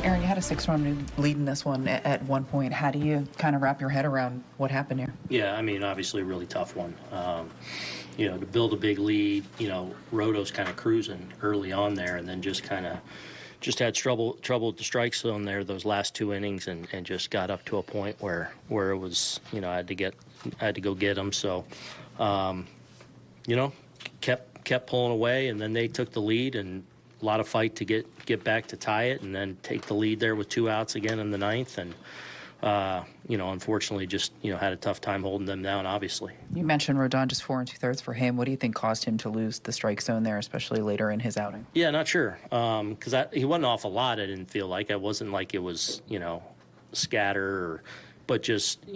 Aaron, you had a 6-run lead in this one at one point. How do you kind of wrap your head around what happened here? Yeah, I mean, obviously a really tough one. To build a big lead, Roto's kind of cruising early on there, and then just had trouble with the strike zone there those last 2 innings, and just got up to a point where it was, I had to go get them. So, kept pulling away, and then they took the lead, and a lot of fight to get back to tie it, and then take the lead there with 2 outs again in the ninth, and unfortunately just had a tough time holding them down. Obviously, you mentioned Rodon, just 4 2/3 for him. What do you think caused him to lose the strike zone there, especially later in his outing? Yeah, not sure, because he wasn't off a lot. I didn't feel like it wasn't like it was scatter, but just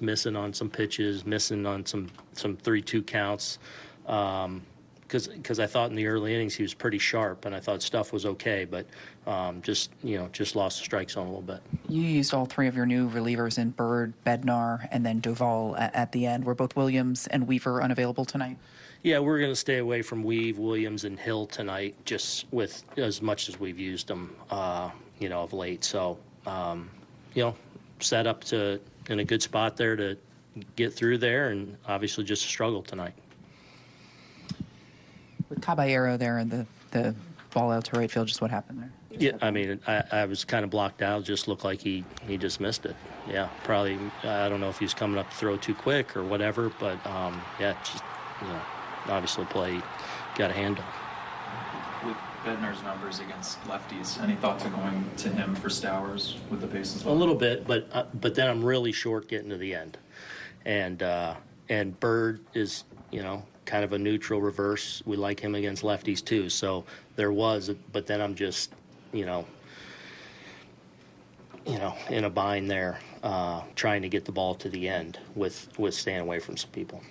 missing on some pitches, missing on some 3-2 counts. Because I thought in the early innings he was pretty sharp, and I thought stuff was okay, but just lost the strike zone a little bit. You used all 3 of your new relievers in Bird, Bednar, and then Duvall at the end. Were both Williams and Weaver unavailable tonight? Yeah, we're going to stay away from Williams, and Hill tonight, just with as much as we've used them, of late. So, set up in a good spot there to get through there, and obviously just a struggle tonight. With Caballero there and the ball out to right field, just what happened there? Yeah, I mean, I was kind of blocked out. Just looked like he just missed it. Yeah, probably. I don't know if he was coming up to throw too quick or whatever, but obviously play got a handle. With Bednar's numbers against lefties, any thought to going to him for Stowers with the bases loaded? A little bit, but then I'm really short getting to the end, and Bird is kind of a neutral reverse. We like him against lefties too. So there was, but then I'm just, in a bind there, trying to get the ball to the end with staying away from some people.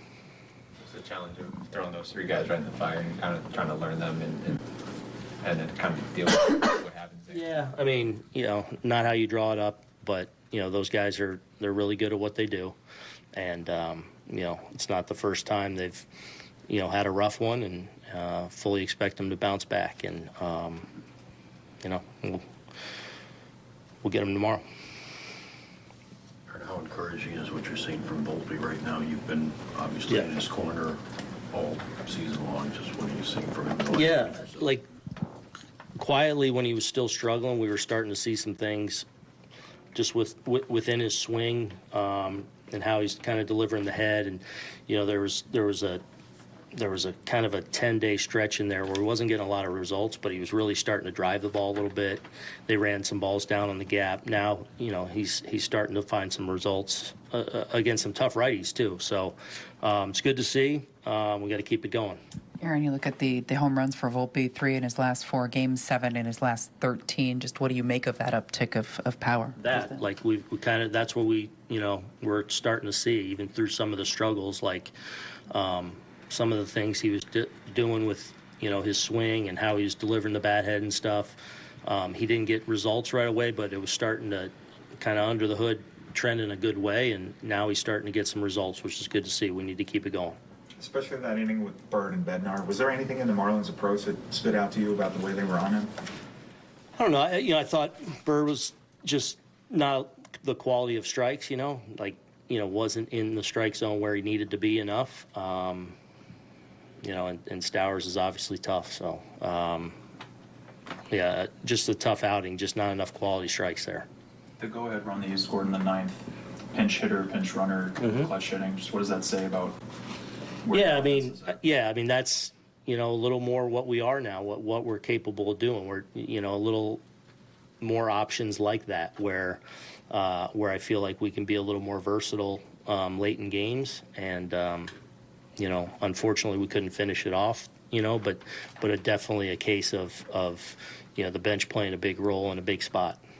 It's a challenge of throwing those 3 guys right in the fire and kind of trying to learn them and then kind of deal with what happens there. Yeah, I mean, not how you draw it up, but those guys they're really good at what they do, and it's not the first time they've had a rough one, and fully expect them to bounce back, and we'll get them tomorrow. How encouraging is what you're seeing from Volpe right now? You've been obviously in his corner all season long. Just what are you seeing from him? Yeah, like quietly when he was still struggling, we were starting to see some things just within his swing, and how he's kind of delivering the head, and there was a kind of a 10-day stretch in there where he wasn't getting a lot of results, but he was really starting to drive the ball a little bit. They ran some balls down on the gap. Now, he's starting to find some results against some tough righties too. So it's good to see. We got to keep it going. Aaron, you look at the home runs for Volpe, 3 in his last 4 games, 7 in his last 13. Just what do you make of that uptick of power? Like we kind of, that's what we're starting to see, even through some of the struggles, like some of the things he was doing with his swing and how he was delivering the bat head and stuff. He didn't get results right away, but it was starting to kind of under the hood trend in a good way, and now he's starting to get some results, which is good to see. We need to keep it going. Especially in that inning with Bird and Bednar. Was there anything in the Marlins' approach that stood out to you about the way they were on him? I don't know. I thought Bird was just not the quality of strikes, wasn't in the strike zone where he needed to be enough. And Stowers is obviously tough. So, just a tough outing, just not enough quality strikes there. The go-ahead run that you scored in the ninth, pinch hitter, pinch runner, clutch hitting, just what does that say about I mean, that's, a little more what we are now, what we're capable of doing. We're, a little more options like that where I feel like we can be a little more versatile late in games. And, unfortunately we couldn't finish it off, but it definitely a case of the bench playing a big role in a big spot.